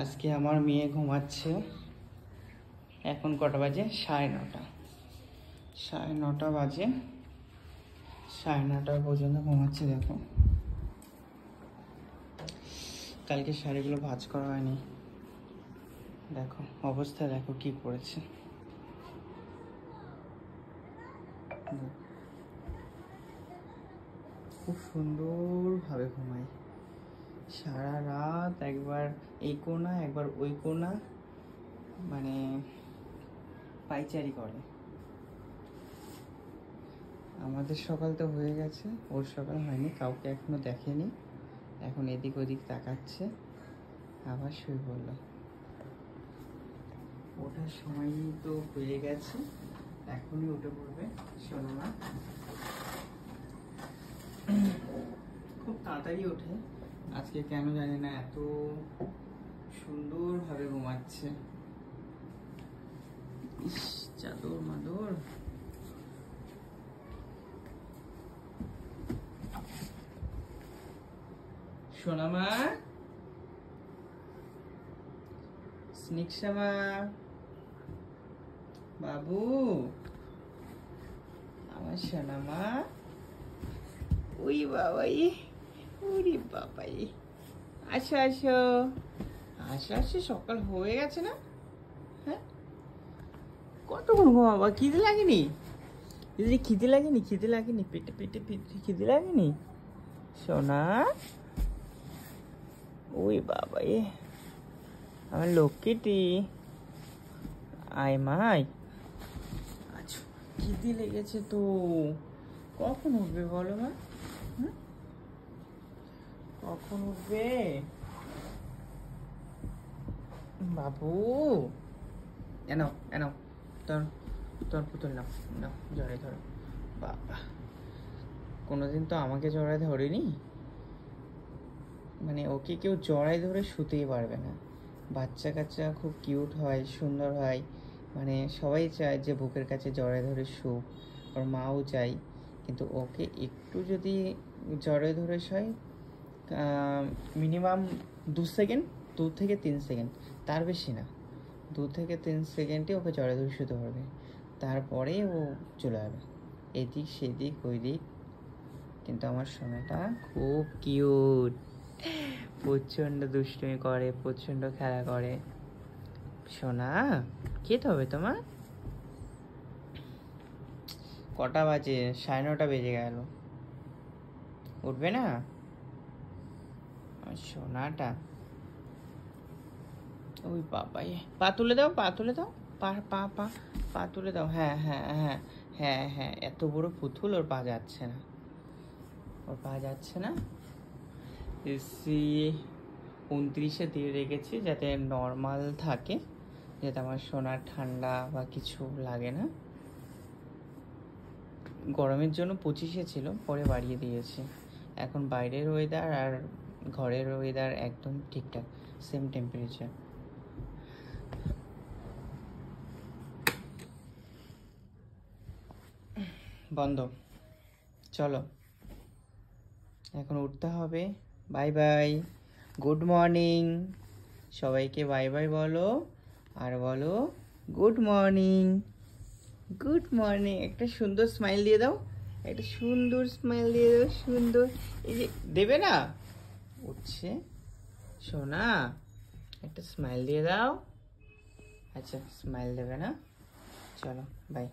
আজকে আমার মেয়ে ঘুমাচ্ছে। এখন কটা বাজে? 9:30। 9:30 বাজে। 9:30 পর্যন্ত ঘুমাচ্ছে। দেখো, কালকে শাড়িগুলো ভাঁজ করা হয়নি। দেখো অবস্থা, দেখো কি করেছে। খুব সুন্দরভাবে ঘুমায় সারা রাত। একবার এই কোণা একবার ওই কোণা, মানে পাইচারি করে। আমাদের সকাল তো হয়ে গেছে, ওর সকাল হয়নি, কাউকে এখনো দেখেনি। এখন এদিক ওদিক তাকাচ্ছে, আবার শুয়ে পড়লো। ওঠার সময় তো হয়ে গেছে, এখনই উঠে পড়বে শোনো না। খুব তাড়াতাড়ি ওঠে, আজকে কেন জানি না এত সুন্দরভাবে ঘুমাচ্ছে। ইস, চাদর মাদর। সোনামা, স্নিকশামা, বাবু, আমার সোনামা। ওই বাবাই, ওরে বাবাই, আসো আসো আসো আসো, সকাল হয়ে গেছে না? হ্যাঁ, কতক্ষণ ঘুমাবা? খিদে লাগেনি? খিদে লাগেনি? খিদে লাগেনি? পেটে পেটে পেটে খিদে লাগেনি সোনা? ওই বাবাই, আমার লক্ষ্মীটি। আয় মাই। আচ্ছা, খিদে লেগেছে তো। কখন উঠবে বলো মা? কখন উঠবে বাবু? এনাও এনাও, তোর তোর পুতুল নাও, নাও জড়াই ধরো। বাবা, কোনোদিন তো আমাকে জড়ায় ধরেনি। মানে ওকে কেউ জড়ায় ধরে শুতেই পারবে না। বাচ্চা কাচ্চা খুব কিউট হয়, সুন্দর হয়, মানে সবাই চায় যে বুকের কাছে জড়ায় ধরে শুক, ওর মাও চাই। কিন্তু ওকে একটু যদি জড়ায় ধরে শোয়, মিনিমাম 2 সেকেন্ড, 2 থেকে 3 সেকেন্ড, তার বেশি না। 2 থেকে 3 সেকেন্ডে ওকে জড়ায় ধরে শুতে পারবে, তারপরে ও চলে যাবে এদিক সেদিক ওই দিক। কিন্তু আমার সোনাটা খুব কিউট, প্রচণ্ড দুষ্টুমি করে, প্রচণ্ড খেলা করে। সোনা, খেতে হবে তোমার। কটা বাজে? 9:30 বেজে গেল, উঠবে না সোনাটা? ওই বাবাই, পা তুলে দাও, পা তুলে দাও, পা পা পা পা তুলে দাও। হ্যাঁ হ্যাঁ হ্যাঁ হ্যাঁ হ্যাঁ, এত বড় পুতুল, ওর পা যাচ্ছে না, ওর পা যাচ্ছে না। এসি 29-এ দিয়ে রেখেছি যাতে নর্মাল থাকে, যাতে আমার সোনার ঠান্ডা বা কিছু লাগে না। গরমের জন্য 25-এ ছিল, পরে বাড়িয়ে দিয়েছি। এখন বাইরের ওয়েদার আর ঘরের ওয়েদার একদম ঠিকঠাক, সেম টেম্পারেচার। বন্ধ, চলো এখন উঠতে হবে। Bye bye, good morning. সবাইকে বাই বাই বলো, আর বলো গুড মর্নিং। গুড মর্নিং, একটা সুন্দর স্মাইল দিয়ে দাও, একটা সুন্দর স্মাইল দিয়ে দাও, সুন্দর। এই যে দেবে না, উঠছে সোনা, একটা স্মাইল দিয়ে দাও। আচ্ছা, স্মাইল দেবে না? চলো বাই।